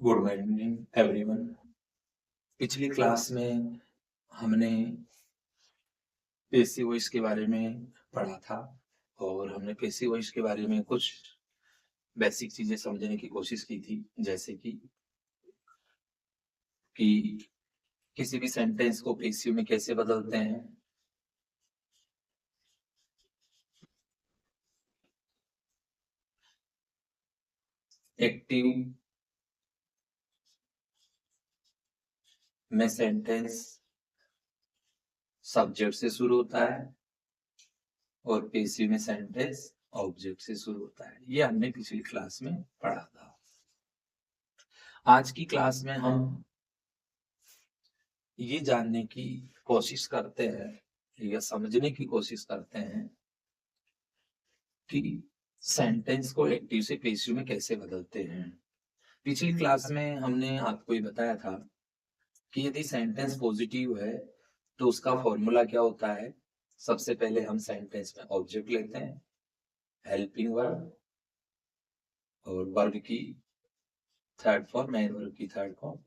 Good morning everyone. पिछली class में हमने पेसिव वॉइस के बारे में पढ़ा था और हमने पेसिव वॉइस के बारे में कुछ बेसिक चीजें समझने की कोशिश की थी, जैसे कि किसी भी सेंटेंस को पेसिव में कैसे बदलते हैं, एक्टिव में सेंटेंस सब्जेक्ट से शुरू होता है और पेसिव में सेंटेंस ऑब्जेक्ट से शुरू होता है। ये हमने पिछली क्लास में पढ़ा था। आज की क्लास में हम ये जानने की कोशिश करते हैं या समझने की कोशिश करते हैं कि सेंटेंस को एक्टिव से पेसिव में कैसे बदलते हैं। पिछली क्लास में हमने आपको ये बताया था कि यदि सेंटेंस पॉजिटिव है तो उसका फॉर्मूला क्या होता है। सबसे पहले हम सेंटेंस में ऑब्जेक्ट लेते हैं, हेल्पिंग वर्ब और वर्ब की थर्ड फॉर्म, मेन वर्ब की third form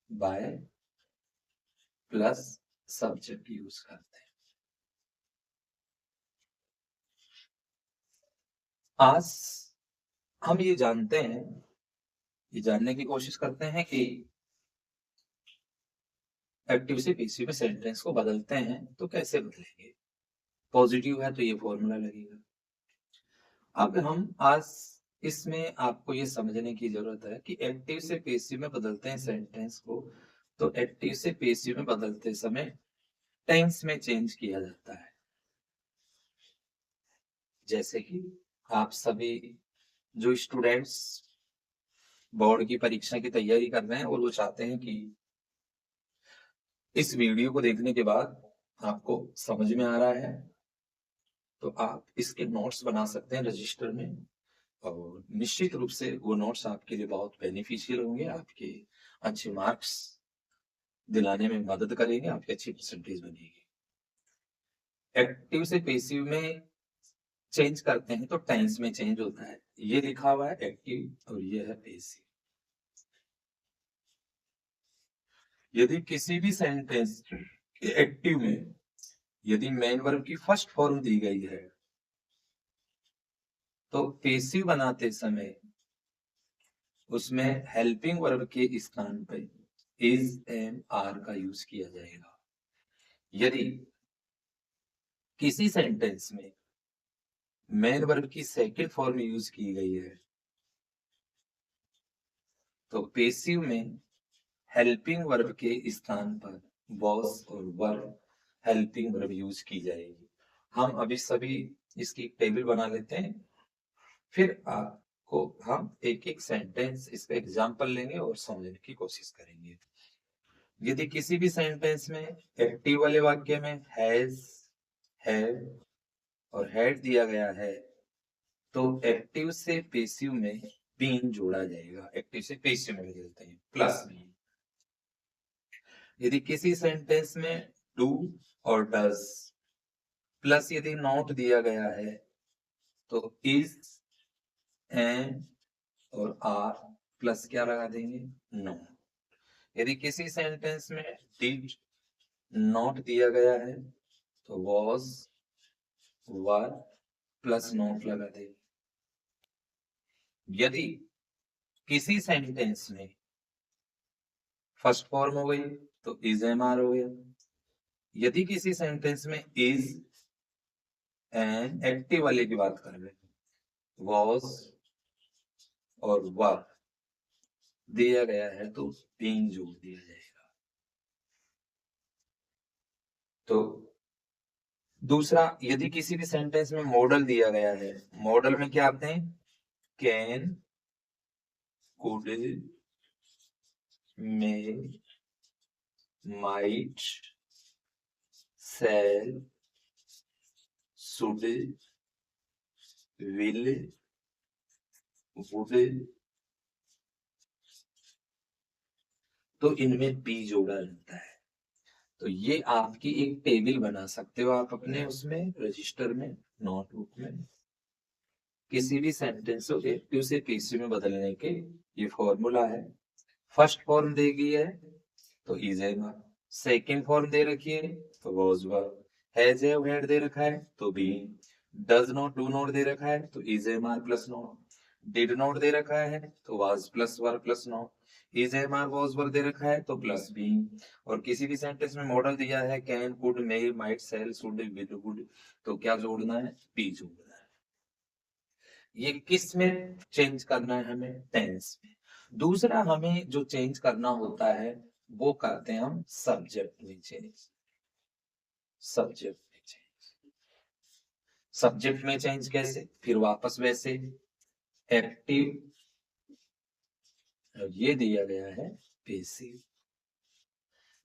by plus subject use करते हैं। आज हम ये जानने की कोशिश करते हैं कि एक्टिव से पेसिव में सेंटेंस को बदलते हैं तो कैसे बदलेंगे। पॉजिटिव है तो ये फॉर्मूला लगेगा। अब हम आज इसमें आपको ये समझने की जरूरत है कि एक्टिव से पेसिव में बदलते हैं सेंटेंस को, तो एक्टिव से पेसिव में बदलते समय टेंस में चेंज किया जाता है। जैसे कि आप सभी जो स्टूडेंट्स बोर्ड की परीक्षा की तैयारी कर रहे हैं और वो चाहते हैं कि इस वीडियो को देखने के बाद आपको समझ में आ रहा है, तो आप इसके नोट्स बना सकते हैं रजिस्टर में और निश्चित रूप से वो नोट्स आपके लिए बहुत बेनिफिशियल होंगे, आपके अच्छे मार्क्स दिलाने में मदद करेंगे, आपकी अच्छी परसेंटेज बनेगी। एक्टिव से पेसिव में चेंज करते हैं तो टेंस में चेंज होता है। ये लिखा हुआ है एक्टिव और ये है पेसिव। यदि किसी भी सेंटेंस के एक्टिव में यदि मेन वर्ब की फर्स्ट फॉर्म दी गई है तो पेसिव बनाते समय उसमें हेल्पिंग वर्ब के स्थान पर इज एम आर का यूज किया जाएगा। यदि किसी सेंटेंस में मेन वर्ब की सेकंड फॉर्म यूज की गई है तो पेसिव में हेल्पिंग वर्ब के स्थान पर वॉज और वर हेल्पिंग वर्ब यूज की जाएगी। हम अभी सभी इसकी टेबल बना लेते हैं, फिर आपको हम एक एक सेंटेंस इसका एग्जांपल लेंगे और समझने की कोशिश करेंगे। यदि किसी भी सेंटेंस में एक्टिव वाले वाक्य में हैज, हैव और हैड दिया गया है तो एक्टिव से पेसिव में बीन जोड़ा जाएगा। एक्टिव से पेसिव में बदलते हैं प्लस बीन। यदि किसी सेंटेंस में डू और डज प्लस यदि नॉट दिया गया है तो इज, एंड और आर प्लस क्या लगा देंगे, नो। यदि किसी सेंटेंस में डिड नॉट दिया गया है तो वॉज, वर प्लस नॉट लगा देंगे। यदि किसी सेंटेंस में फर्स्ट फॉर्म हो गई तो इज एम आर हो गया। यदि किसी सेंटेंस में इज एंड एक्टिव वाले की बात कर रहे हैं, वॉज और वर दिया गया है तो बीइंग जोड़ दिया जाएगा। तो दूसरा, यदि किसी भी सेंटेंस में मॉडल दिया गया है, मॉडल में क्या आते हैं, can, could, may, might, shall, should, will, would, तो इनमें बी जोड़ा रहता है। तो ये आपकी एक टेबल बना सकते हो आप अपने उसमें रजिस्टर में, नोटबुक में। किसी भी सेंटेंस को एक्टिव से पेसिव में बदलने के ये फॉर्मूला है। फर्स्ट फॉर्म दी गई है तो is am are, second form दे रखी है तो was were, has have had दे रखा है तो be, does not do not दे रखा है तो is am are plus not, did not दे रखा है तो was plus were plus not, is am are was were दे रखा है तो प्लस बी, और किसी भी सेंटेंस में मॉडल दिया है can could may might shall should will would, तो क्या जोड़ना है, बी जोड़ना है। ये किस में चेंज करना है हमें, टेंस में। दूसरा हमें जो चेंज करना होता है वो करते हैं हम सब्जेक्ट में चेंज, सब्जेक्ट में चेंज, सब्जेक्ट में चेंज कैसे, फिर वापस वैसे एक्टिव, ये दिया गया है पेसिव,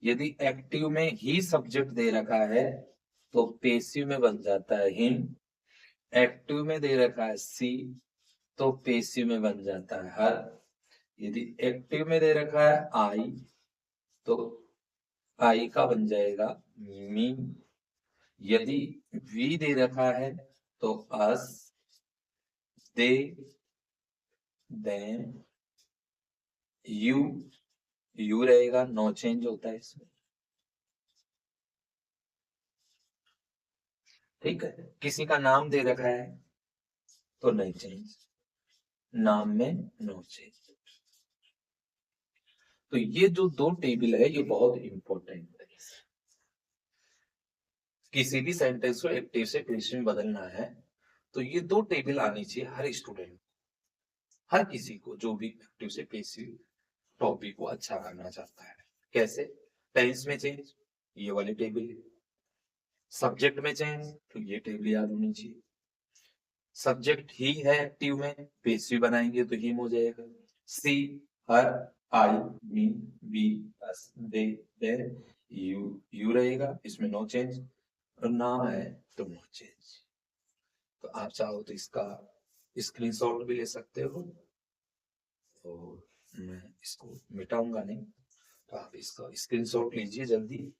यदि एक्टिव में ही सब्जेक्ट दे रखा है तो पेसिव में बन जाता है हिम, एक्टिव में दे रखा है सी तो पेसिव में बन जाता है हर, यदि एक्टिव में दे रखा है आई तो आई का बन जाएगा मी, यदि वी दे रखा है तो अस, दे, देम, यू रहेगा, नो चेंज होता है इसमें, ठीक है। किसी का नाम दे रखा है तो नहीं चेंज, नाम में नो चेंज। तो ये जो दो टेबल है ये बहुत इंपॉर्टेंट है, किसी भी सेंटेंस को एक्टिव से पेसिव में बदलना है तो ये दो टेबल आनी चाहिए हर स्टूडेंट, हर किसी को जो भी एक्टिव से पेसिव टॉपिक को अच्छा करना चाहता है। कैसे, टेंस में चेंज ये वाली टेबल, सब्जेक्ट में चेंज तो ये टेबल याद होनी चाहिए, सब्जेक्ट ही है एक्टिव में पेसिव बनाएंगे तो हिम हो जाएगा, she, her, I, me, we, us, they, their, you रहेगा, इसमें नो चेंज, और नाम है तो नो चेंज। तो आप चाहो तो इसका स्क्रीनशॉट भी ले सकते हो, और मैं इसको मिटाऊंगा नहीं, तो आप इसका स्क्रीनशॉट लीजिए जल्दी।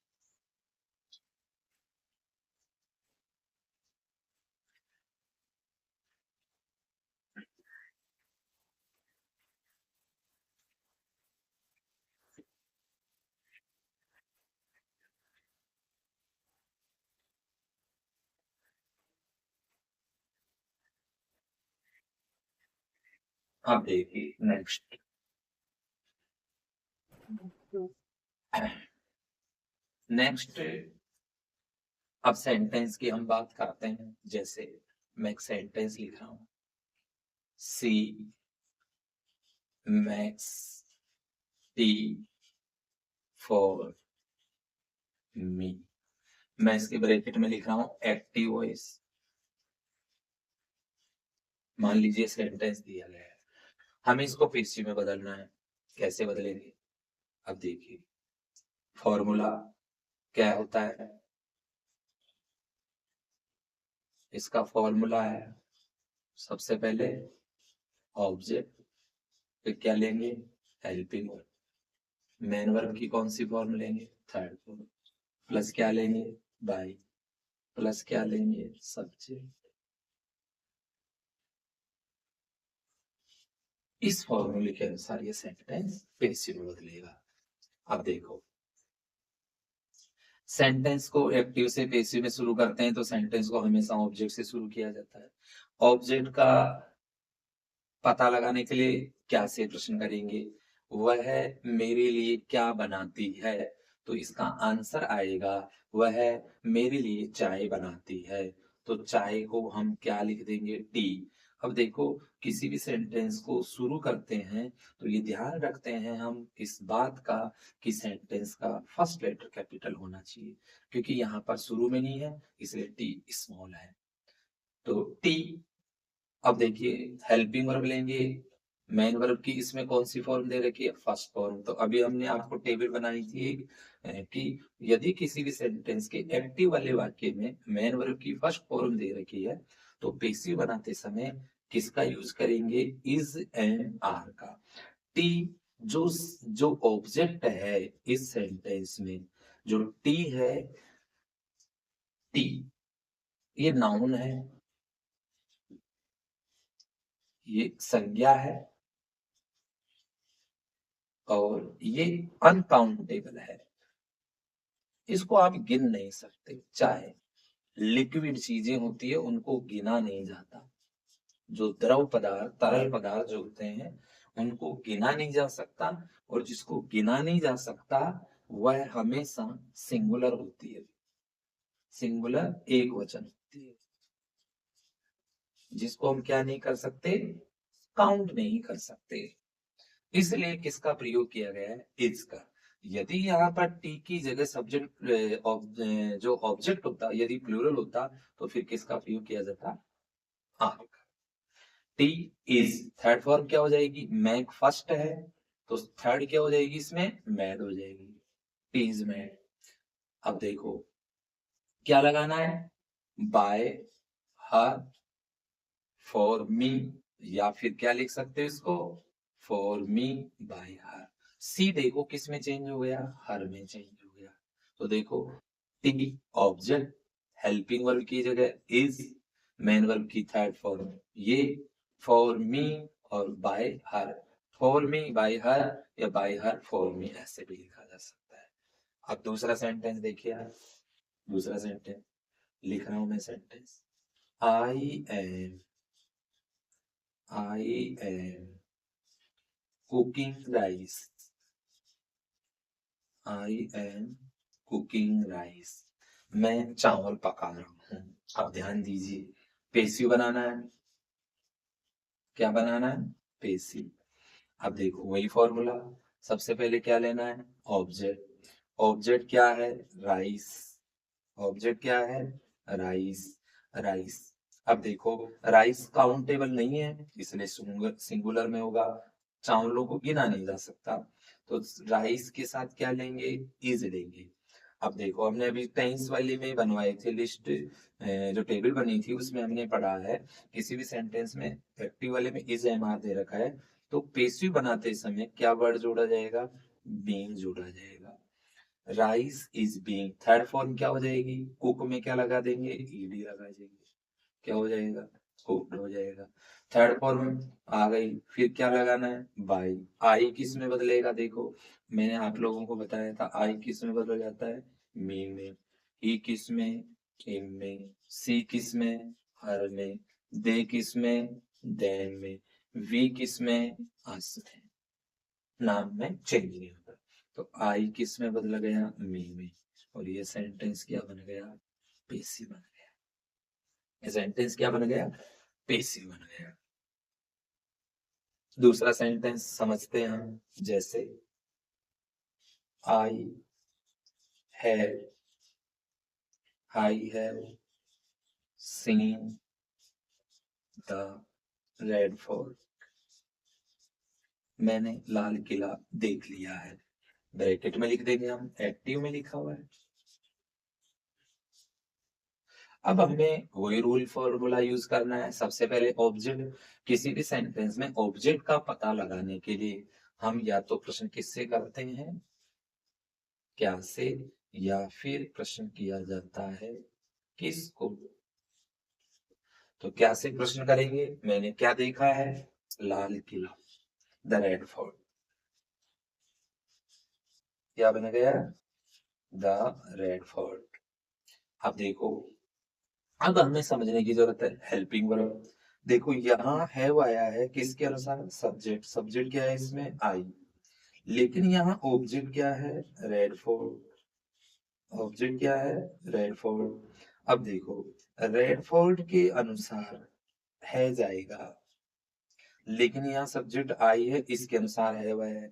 आप देखिए नेक्स्ट, नेक्स्ट अब सेंटेंस की हम बात करते हैं। जैसे मैं एक सेंटेंस लिख रहा हूं, C Max T for me, मैं इसके ब्रैकेट में लिख रहा हूं एक्टिव वॉइस, मान लीजिए सेंटेंस दिया गया है, हमें इसको पेसिव में बदलना है, कैसे बदलेंगे, अब देखिए फॉर्मूला क्या होता है, इसका फॉर्मूला है सबसे पहले ऑब्जेक्ट, फिर क्या लेंगे, हेल्पिंग वर्ब, मेन वर्ब की कौन सी फॉर्म लेंगे, थर्ड फॉर्म, प्लस क्या लेंगे, बाई, प्लस क्या लेंगे, सब्जेक्ट। इस फॉर्मूले के अनुसार ये सेंटेंस पेसिव में बदलेगा। अब देखो सेंटेंस को एक्टिव से पेसिव में शुरू करते हैं तो सेंटेंस को हमेशा ऑब्जेक्ट से शुरू किया जाता है। ऑब्जेक्ट का पता लगाने के लिए क्या से प्रश्न करेंगे, वह मेरे लिए क्या बनाती है, तो इसका आंसर आएगा वह मेरे लिए चाय बनाती है, तो चाय को हम क्या लिख देंगे, टी। अब देखो किसी भी सेंटेंस को शुरू करते हैं तो ये ध्यान रखते हैं हम इस बात का कि सेंटेंस का फर्स्ट लेटर कैपिटल होना चाहिए, क्योंकि यहाँ पर शुरू में नहीं है इसलिए टी स्मॉल है, तो टी। अब देखिए हेल्पिंग वर्ब लेंगे, मेन वर्ब की इसमें कौन सी फॉर्म दे रखी है, फर्स्ट फॉर्म। तो अभी हमने आपको टेबल बनाई थी एक, कि यदि किसी भी सेंटेंस के एक्टिव वाले वाक्य में मेन वर्ब की फर्स्ट फॉर्म दे रखी है तो पेसिव बनाते समय किसका यूज करेंगे, इज एंड आर का। टी जो जो ऑब्जेक्ट है इस सेंटेंस में, जो टी है, टी ये नाउन है, ये संज्ञा है, और ये अनकाउंटेबल है, इसको आप गिन नहीं सकते। चाहे लिक्विड चीजें होती है उनको गिना नहीं जाता, जो द्रव पदार्थ तरल पदार्थ जो होते हैं उनको गिना नहीं जा सकता, और जिसको गिना नहीं जा सकता वह हमेशा सिंगुलर होती है, सिंगुलर एक वचन होती है, जिसको हम क्या नहीं कर सकते, काउंट नहीं कर सकते। इसलिए किसका प्रयोग किया गया है, इज का। यदि यहाँ पर टी की जगह सब्जेक्ट जो ऑब्जेक्ट होता, यदि प्लूरल होता तो फिर किसका प्रयोग किया जाता, आर का। टी इज, थर्ड फॉर्म क्या हो जाएगी, मैक फर्स्ट है तो थर्ड क्या हो जाएगी इसमें, मैड हो जाएगी, टी इज मैड। अब देखो क्या लगाना है, बाय हर फॉर मी, या फिर क्या लिख सकते हो इसको, फॉर मी बाय हर। सी देखो किस में चेंज हो गया, हर में चेंज हो गया। तो देखो टी ऑब्जेक्ट, हेल्पिंग वर्ब की जगह इज, मेन वर्ब की थर्ड फॉर्म ये, फॉर मी और bye her, for me bye हर या बाय हर फॉर मी, ऐसे भी लिखा जा सकता है। अब दूसरा सेंटेंस देखिए यार, दूसरा सेंटेंस लिख रहा हूं मैं sentence, I am, I am cooking rice, I am cooking rice, मैं चावल पका रहा हूँ। अब ध्यान दीजिए, पेसिव बनाना है, क्या बनाना है, पेसिव। अब देखो वही फॉर्मूला, सबसे पहले क्या लेना है, ऑब्जेक्ट, ऑब्जेक्ट क्या है, राइस, ऑब्जेक्ट क्या है, राइस, राइस। अब देखो राइस काउंटेबल नहीं है इसलिए सिंगुलर में होगा, चावलों को गिना नहीं जा सकता, तो राइस के साथ क्या लेंगे, इज लेंगे। अब देखो हमने अभी टेंस वाले में बनवाए थे लिस्ट, जो टेबल बनी थी उसमें हमने पढ़ा है किसी भी सेंटेंस में एक्टिव वाले में इज एम आर दे रखा है तो पेसिव बनाते समय क्या वर्ड जोड़ा जाएगा, बीइंग जोड़ा जाएगा। Rice is being, third form क्या हो जाएगी, कुक में क्या लगा देंगे, ईडी लगा देंगे, क्या हो जाएगा, कुक्ड हो जाएगा। थर्ड फॉर्म आ गई, फिर क्या लगाना है, बाई। आई किस में बदलेगा, देखो मैंने आप लोगों को बताया था आई किस में बदल जाता है, मी में, ई किस में, इम में, सी किस में, हर में, दे किस में, देन में, वी किस में, अस में, नाम में चेंज नहीं होता। तो आई किस में बदल गया, मी में, और ये सेंटेंस क्या बन गया, पेसी बन गया। ये सेंटेंस क्या बन गया, पेसिव बन गया। दूसरा सेंटेंस समझते हैं हम, जैसे I have, I have seen the Red fort, मैंने लाल किला देख लिया है, ब्रैकेट में लिख देंगे हम, एक्टिव में लिखा हुआ है। अब हमें वही रूल फॉर्मूला यूज करना है, सबसे पहले ऑब्जेक्ट, किसी भी सेंटेंस में ऑब्जेक्ट का पता लगाने के लिए हम या तो प्रश्न किससे करते हैं, क्या से, या फिर प्रश्न किया जाता है किसको। तो क्या से प्रश्न करेंगे, मैंने क्या देखा है, Lal Qila, the Red fort, क्या बन गया, द रेड फोर्ट। अब देखो, अब हमें समझने की जरूरत है हेल्पिंग वर्ब। देखो यहाँ है वो आया है किसके अनुसार, सब्जेक्ट, सब्जेक्ट क्या है इसमें, आई, लेकिन यहाँ ऑब्जेक्ट क्या है, रेड फोर्ट, ऑब्जेक्ट क्या है, रेड फोर्ट। अब देखो रेड फोर्ट के अनुसार है जाएगा, लेकिन यहाँ सब्जेक्ट आई है इसके अनुसार है वह है।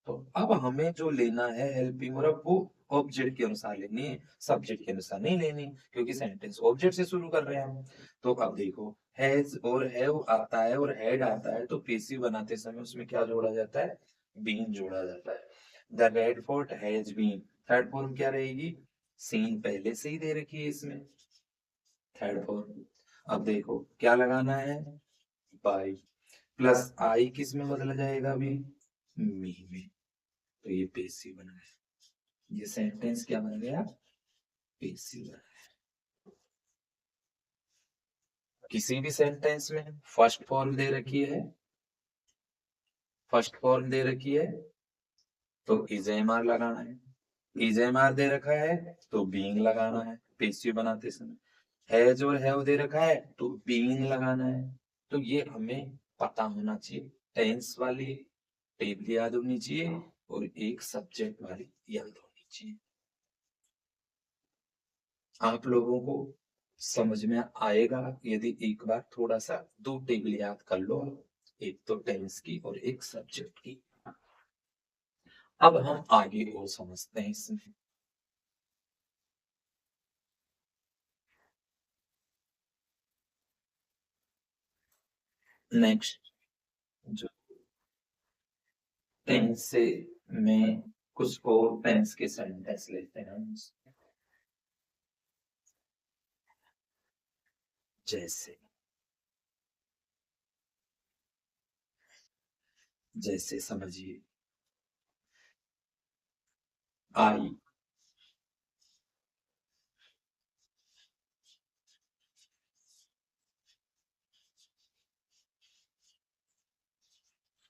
तो अब हमें जो लेना है हेल्पिंग वर्ब वो ऑब्जेक्ट के अनुसार लेनी है, सब्जेक्ट के अनुसार नहीं लेनी, क्योंकि सेंटेंस ऑब्जेक्ट से शुरू कर रहे हैं हम। तो अब देखो हैज और हैव आता है और हैड आता है तो पेसिव बनाते समय उसमें क्या जोड़ा जाता है, बीन जोड़ा जाता है। The Red Fort has been, third form क्या रहेगी, सीन पहले से ही दे रखी है इसमें, थर्ड फॉर्म। अब देखो क्या लगाना है, बाई, प्लस आई किस में बदला जाएगा अभी, मी में, तो ये पेसिव बन गया, ये सेंटेंस क्या बन गया, पेसिव बन गया। किसी भी सेंटेंस में फर्स्ट फॉर्म दे रखी है, फर्स्ट फॉर्म दे रखी है तो इज लगाना है, इज दे रखा है तो बीइंग लगाना है पेशिव बनाते समय, है जो है वो दे रखा है तो बीइंग लगाना है। तो ये हमें पता होना चाहिए, टेंस वाली टेबल याद होनी चाहिए और एक सब्जेक्ट वाली याद होनी चाहिए। आप लोगों को समझ में आएगा यदि एक बार थोड़ा सा दो टेबल याद कर लो, एक तो टेंस की और एक सब्जेक्ट की। अब हम आगे और समझते हैं इसमें। नेक्स्ट जो टेंस से में कुछ और टेंस के सेंटेंस लेते हैं, जैसे जैसे समझिए, आई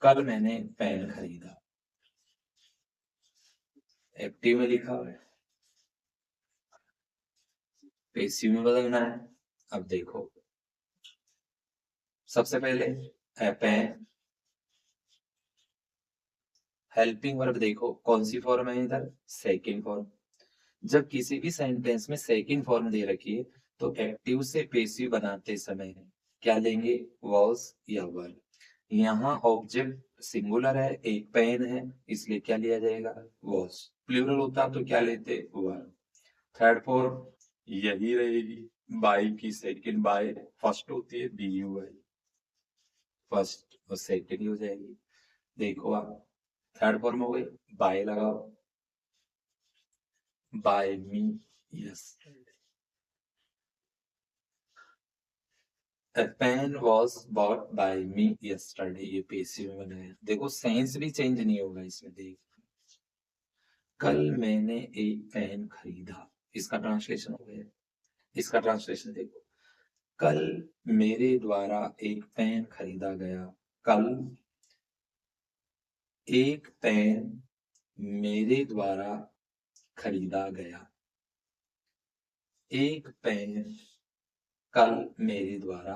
कल मैंने पेन खरीदा, एक्टिव में लिखा हुआ है, पेसिव में बदलना है। अब देखो सबसे पहले पेन, हेल्पिंग वर्ब देखो कौन सी फॉर्म है इधर, सेकंड फॉर्म। जब किसी भी सेंटेंस में सेकंड फॉर्म दे रखी है तो एक्टिव से पेसिव बनाते समय क्या लेंगे, वॉज या वर। यहाँ ऑब्जेक्ट सिंगुलर है, एक पेन है, इसलिए क्या लिया जाएगा, वॉज। प्लूरल होता तो क्या लेते, वर। थर्ड फॉर्म यही रहेगी, बाय की सेकंड बाय, फर्स्ट होती है बी यू आई, फर्स्ट और सेकंड ही हो जाएगी। देखो आप, थर्ड फॉर्म हो गई, बाय लगाओ, by me, yes. A pen was bought by me yesterday, ये पेसिव में बनाया। देखो सेंस भी चेंज नहीं होगा इसमें, देख। कल मैंने एक पेन खरीदा, इसका ट्रांसलेशन हो गया। इसका ट्रांसलेशन देखो, कल मेरे द्वारा एक पेन खरीदा गया, कल एक पेन मेरे द्वारा खरीदा गया, एक पेन कल मेरे द्वारा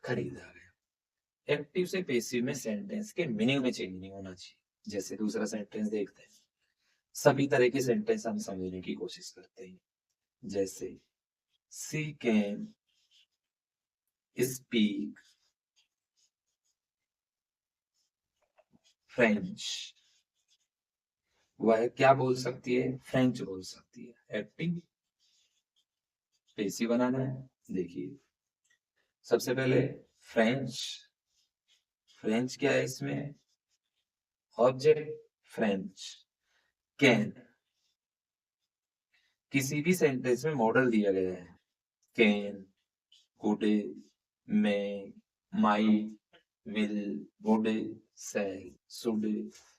खरीदा गया। एक्टिव से पेसिव में सेंटेंस के मीनिंग में चेंज नहीं होना चाहिए। जैसे दूसरा सेंटेंस देखते हैं, सभी तरह के सेंटेंस हम समझने की कोशिश करते हैं। जैसे सी कैन स्पीक फ्रेंच, वह क्या बोल सकती है, फ्रेंच बोल सकती है। एक्टिव पेसिव बनाना है। देखिए सबसे पहले फ्रेंच, फ्रेंच क्या है इसमें, ऑब्जेक्ट फ्रेंच। कैन, किसी भी सेंटेंस में मॉडल दिया गया है, can, could, may, might, will, would, shall, should,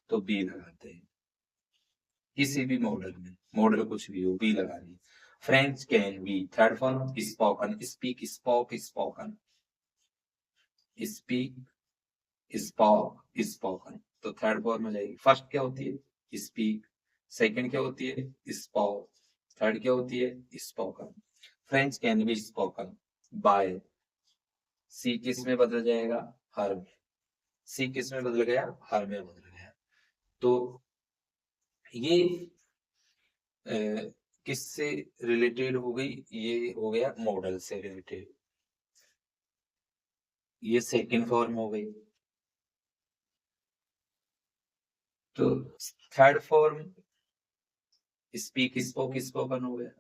तो बी लगाते हैं। किसी भी मॉडल में, मॉडल कुछ भी हो, बी लगानी। French can B, third form spoken, speak, spoke, spoken, speak, spoke, spoken, तो थर्ड फॉर्म में जाएगी। फर्स्ट क्या होती है, स्पीक, सेकंड क्या होती है, स्पोक, थर्ड क्या होती है, spoken. French can be spoken by, she किस में बदल जाएगा, हर में। सी किस में बदल गया, हर में बदल गया। तो ये किससे रिलेटेड हो गई, ये हो गया मॉडल से रिलेटेड, ये सेकंड फॉर्म हो गई। तो third form speak, spoke, spoken हो गया।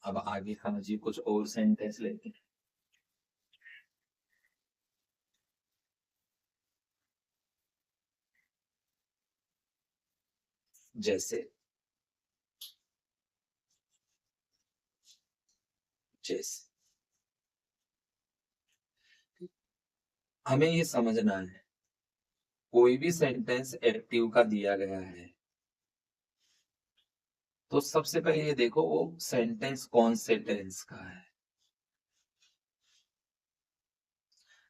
अब आगे समझिए कुछ और सेंटेंस लेते हैं। जैसे जैसे हमें ये समझना है, कोई भी सेंटेंस एक्टिव का दिया गया है तो सबसे पहले ये देखो वो सेंटेंस कौन से टेंस का है,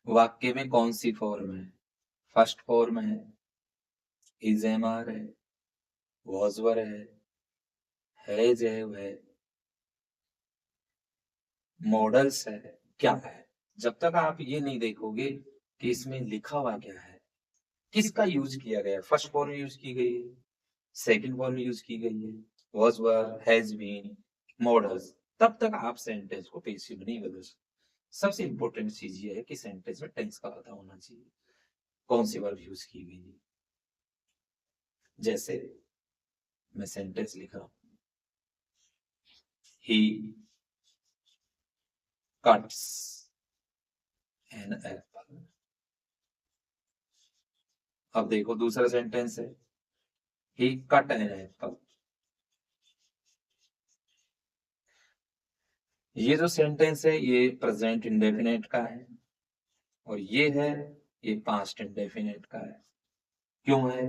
वाक्य में कौन सी फॉर्म है, फर्स्ट फॉर्म है, इज एम आर है, वॉज वर है है, मॉडल्स है, क्या है। जब तक आप ये नहीं देखोगे कि इसमें लिखा हुआ क्या है, किसका यूज किया गया, फर्स्ट फॉर्म यूज की गई है, सेकंड फॉर्म यूज की गई है, was were, has been, models, तब तक आप सेंटेंस को पेसिव नहीं बदल सकते। सबसे इंपॉर्टेंट चीज ये है कि सेंटेंस में टेंस का पता होना चाहिए, कौन सी वर्ब यूज की गई है। जैसे मैं सेंटेंस लिख रहा हूं, ही कट्स एन एप्पल। अब देखो दूसरा सेंटेंस है, ही कट एन एप्पल। ये जो सेंटेंस है ये प्रेजेंट इंडेफिनेट का है, और ये पास्ट इंडेफिनेट का है। क्यों है?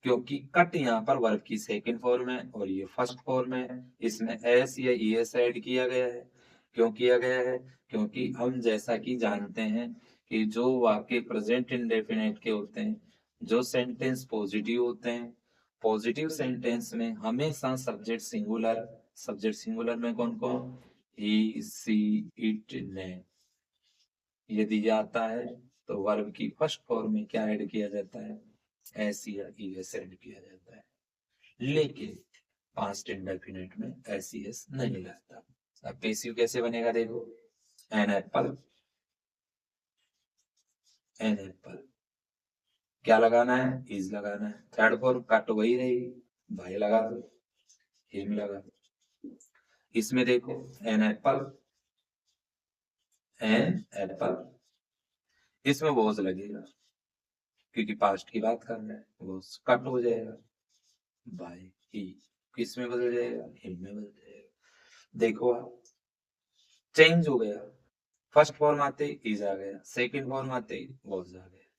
क्योंकि कट यहाँ पर वर्ब की सेकंड फॉर्म है और ये फर्स्ट फॉर्म है, इसमें एस या ईएस ऐड किया गया है। क्यों किया गया है? क्योंकि हम जैसा कि जानते हैं कि जो वाक्य प्रेजेंट इंडेफिनेट के होते हैं, जो सेंटेंस पॉजिटिव होते हैं, पॉजिटिव सेंटेंस में हमेशा सब्जेक्ट सिंगुलर में कौन कौन, ही, सी, इट, ने, ये दिया जाता है तो वर्ब की फर्स्ट फॉर्म में क्या ऐड किया जाता है, एस या ईएस ऐड किया जाता है। लेकिन पास्ट इंडेफिनिट में एस ईएस नहीं लगता। अब पेसिव कैसे बनेगा देखो, एन एप्पल, एन एप्पल, क्या लगाना है, इज लगाना है। थर्ड फॉर्म कट वही रहेगी, भाई लगा दो, हिम लगा दो। इसमें देखो एन एप्पल, एन एप्पल, इसमें वॉज लगेगा क्योंकि पास्ट की बात कर रहे हैं, वॉज कट हो जाएगा, बाय ही किस में बदल जाएगा, हिम में बदल जाएगा। देखो आप, चेंज हो गया, फर्स्ट फॉर्म आते ही इज आ गया, सेकंड फॉर्म आते ही वॉज आ गया।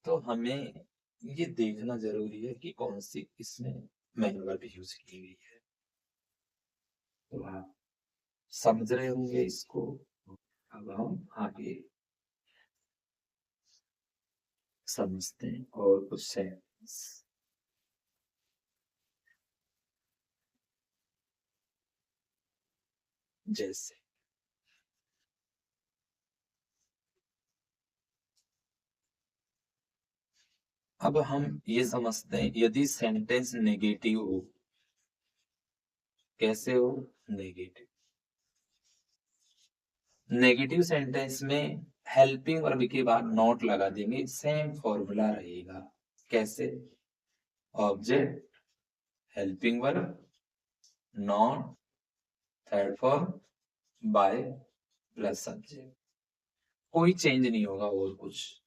तो हमें ये देखना जरूरी है कि कौन सी इसमें मैन वर्ब यूज की गई है। तो आप समझ रहे होंगे इसको। अब हम आगे समझते हैं और कुछ सेंस। जैसे अब हम ये समझते हैं यदि सेंटेंस नेगेटिव हो, कैसे हो, नेगेटिव, नेगेटिव सेंटेंस में हेल्पिंग वर्ब के बाद नॉट लगा देंगे, सेम फॉर्मूला रहेगा। कैसे? Object, helping verb, not, third form, by, plus subject. कोई चेंज नहीं होगा और कुछ,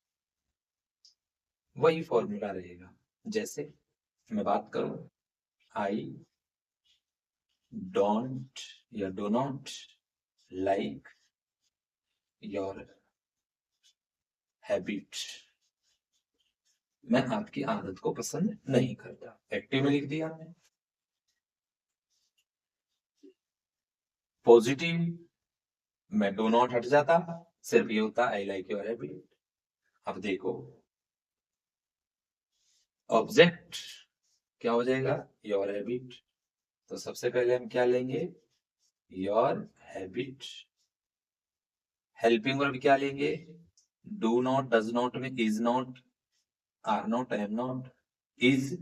वही फॉर्मूला रहेगा। जैसे मैं बात करूं, आई डोंट या do not like your habit, मैं आपकी आदत को पसंद नहीं करता, एक्टिव में लिख दिया हमने। पॉजिटिव में डो नॉट हट जाता, सिर्फ ये होता आई लाइक योर हैबिट। अब देखो ऑब्जेक्ट क्या हो जाएगा, योर हैबिट। तो सबसे पहले हम क्या लेंगे, योर हैबिट। हेल्पिंग वर्ब क्या लेंगे, डू नॉट, डज नॉट में is not, are not, am not, is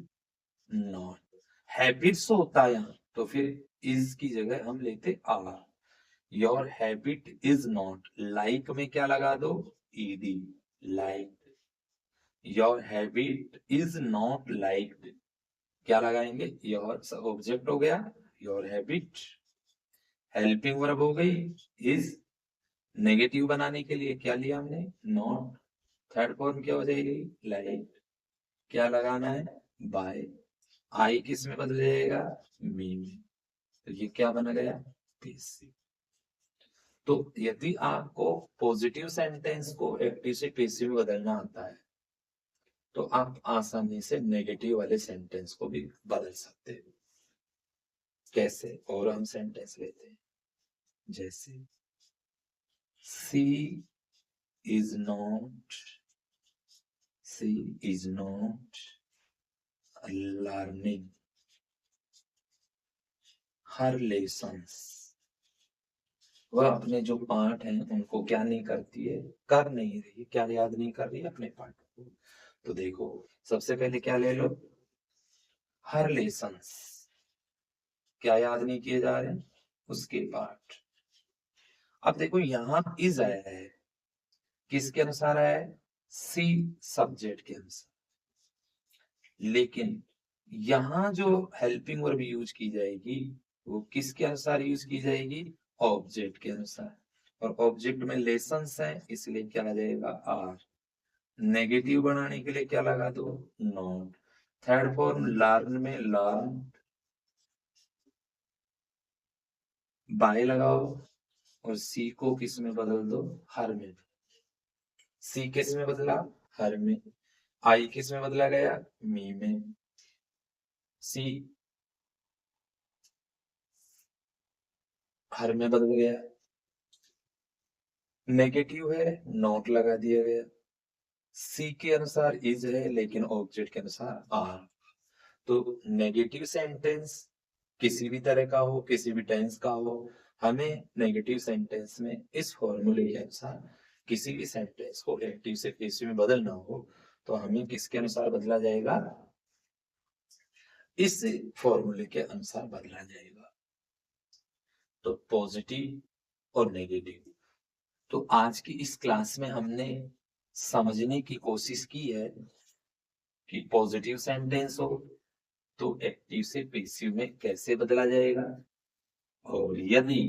not. Habits होता है यहाँ, तो फिर इज की जगह हम लेते are. Your habit is not, like में क्या लगा दो, ED, like. Your habit is not liked, क्या लगाएंगे, योर, ऑब्जेक्ट हो गया योर हैबिट, हेल्पिंग वर्ब हो गई इज, नेगेटिव बनाने के लिए क्या लिया हमने, नॉट, थर्ड फॉर्म क्या हो जाएगी, लाइक, क्या लगाना है, बाय, आई किस में बदल जाएगा, मी में। तो ये क्या बना गया, पेसिव। तो यदि आपको पॉजिटिव सेंटेंस को एक्टिव से पेसिव में बदलना आता है तो आप आसानी से नेगेटिव वाले सेंटेंस को भी बदल सकते हो। कैसे? और हम सेंटेंस लेते हैं, जैसे she is not, she is not learning her lessons, वह अपने जो पाठ हैं उनको क्या नहीं करती है, कर नहीं रही, क्या याद नहीं कर रही है, अपने पाठों को। तो देखो सबसे पहले क्या ले लो, हर लेसन्स, क्या याद नहीं किए जा रहे हैं, उसके पाठ। अब देखो यहाँ इज आया है, किसके अनुसार आया है, सी सब्जेक्ट के अनुसार। लेकिन यहाँ जो हेल्पिंग वर्ब यूज की जाएगी वो किसके अनुसार यूज की जाएगी, ऑब्जेक्ट के अनुसार। और ऑब्जेक्ट में लेसन्स है, इसलिए क्या आ जाएगा, आर। नेगेटिव बनाने के लिए क्या लगा दो, नॉट। थर्ड फॉर्म लर्न में लर्न, बाय लगाओ, और सी को किस में बदल दो, हर में। सी किस में बदला, हर में। आई किस में बदला गया, मी में। सी हर में बदल गया, नेगेटिव है, नॉट लगा दिया गया। सी के अनुसार इज है, लेकिन ऑब्जेक्ट के अनुसार आर। तो नेगेटिव सेंटेंस किसी भी तरह का हो, किसी भी टेंस का हो, हमें नेगेटिव सेंटेंस में इस फॉर्मूले के अनुसार किसी भी सेंटेंस को एक्टिव से पैसिव में बदलना हो तो हमें किसके अनुसार बदला जाएगा, इस फॉर्मूले के अनुसार बदला जाएगा। तो पॉजिटिव और नेगेटिव। तो आज की इस क्लास में हमने समझने की कोशिश की है कि पॉजिटिव सेंटेंस हो तो एक्टिव से पैसिव में कैसे बदला जाएगा, और यदि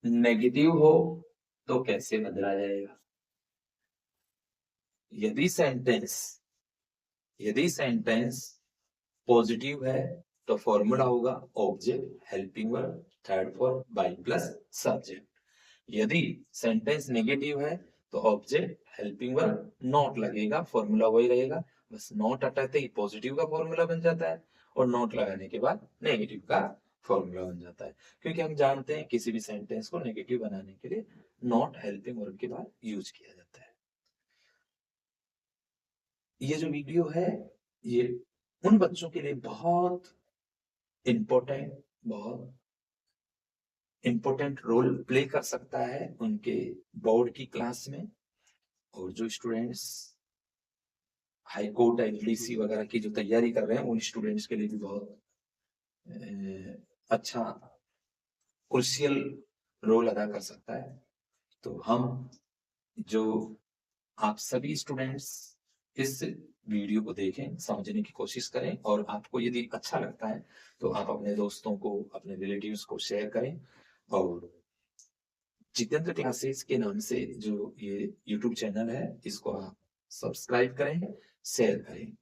नेगेटिव हो तो कैसे बदला जाएगा। यदि सेंटेंस पॉजिटिव है तो फॉर्मूला होगा object helping verb third form by plus subject. यदि सेंटेंस नेगेटिव है तो ऑब्जेक्ट हेल्पिंग वर्ब नॉट लगेगा, फॉर्मूला वही रहेगा, बस नॉट हटाते ही पॉजिटिव का फॉर्मूला बन जाता है और नॉट लगाने के बाद नेगेटिव का फॉर्मूला बन जाता है। क्योंकि हम जानते हैं किसी भी सेंटेंस को नेगेटिव बनाने के लिए नॉट हेल्पिंग वर्ब के बाद यूज किया जाता है। ये जो वीडियो है ये उन बच्चों के लिए बहुत बहुत इंपॉर्टेंट रोल प्ले कर सकता है उनके बोर्ड की क्लास में। और जो स्टूडेंट्स हाई कोर्ट एलडीसी वगैरह की जो तैयारी कर रहे हैं उन स्टूडेंट्स के लिए भी बहुत अच्छा क्रूशियल रोल अदा कर सकता है। तो हम जो आप सभी स्टूडेंट्स इस वीडियो को देखें, समझने की कोशिश करें, और आपको यदि अच्छा लगता है तो आप अपने दोस्तों को, अपने रिलेटिव्स को शेयर करें। और जितेंद्र क्लासेस के नाम से जो ये यूट्यूब चैनल है इसको आप सब्सक्राइब करें, शेयर करें।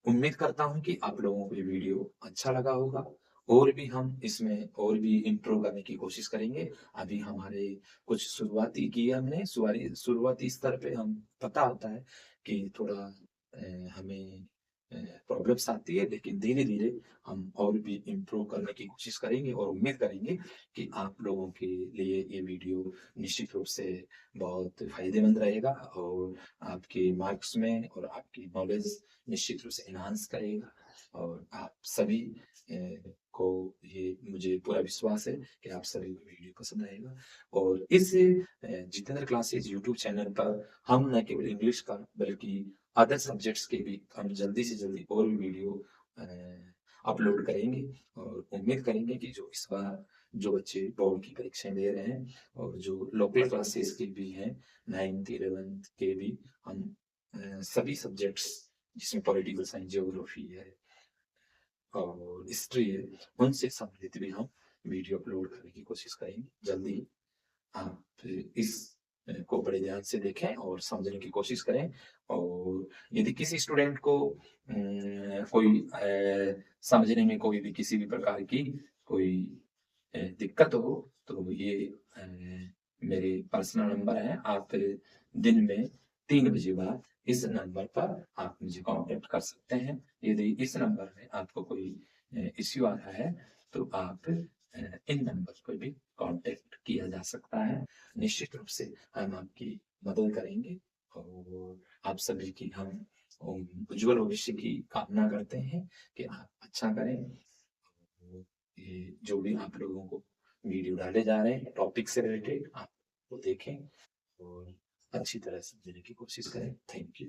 उम्मीद करता हूं कि आप लोगों को ये वीडियो अच्छा लगा होगा। और भी हम इसमें और भी इंप्रूव करने की कोशिश करेंगे। अभी हमारे कुछ शुरुआती किया हमने, शुरुआती स्तर पे हम पता होता है कि थोड़ा हमें प्रॉब्लम्स आती है, लेकिन धीरे धीरे हम और भी इम्प्रूव करने की कोशिश करेंगे और उम्मीद करेंगे कि आप लोगों के लिए ये वीडियो निश्चित रूप से बहुत फायदेमंद रहेगा और आपके मार्क्स में और आपकी नॉलेज निश्चित रूप से एनहांस करेगा। और आप सभी को ये मुझे पूरा विश्वास है कि आप सभी को वीडियो पसंद आएगा। और इस जितेंद्र क्लासेस यूट्यूब चैनल पर हम न केवल इंग्लिश का बल्कि अदर सब्जेक्ट्स के भी हम जल्दी से जल्दी और भी वीडियो अपलोड करेंगे। और उम्मीद करेंगे कि जो इस बार जो बच्चे बोर्ड की परीक्षाएं दे रहे हैं और जो लोकल क्लासेस के भी हैं 9th 11th के भी, हम सभी सब्जेक्ट्स जिसमें पॉलिटिकल साइंस, जियोग्राफी है और हिस्ट्री है, उनसे संबंधित भी हम वीडियो अपलोड करने की कोशिश करेंगे जल्दी ही। आप इस को बड़े ध्यान से देखें और समझने की कोशिश करें। और यदि किसी स्टूडेंट को कोई समझने में कोई भी किसी भी प्रकार की कोई दिक्कत हो तो ये मेरे पर्सनल नंबर है। आप दिन में 3 बजे बाद इस नंबर पर आप मुझे कांटेक्ट कर सकते हैं। यदि इस नंबर में आपको कोई इश्यू आ रहा है तो आप इन नंबर पर भी कांटेक्ट किया जा सकता है। निश्चित रूप से हम आपकी मदद करेंगे और आप सभी की हम उज्जवल भविष्य की कामना करते हैं कि आप अच्छा करें। ये जो भी आप लोगों को वीडियो डाले जा रहे हैं टॉपिक से रिलेटेड, आप वो देखें और अच्छी तरह समझने की कोशिश करें। Thank you.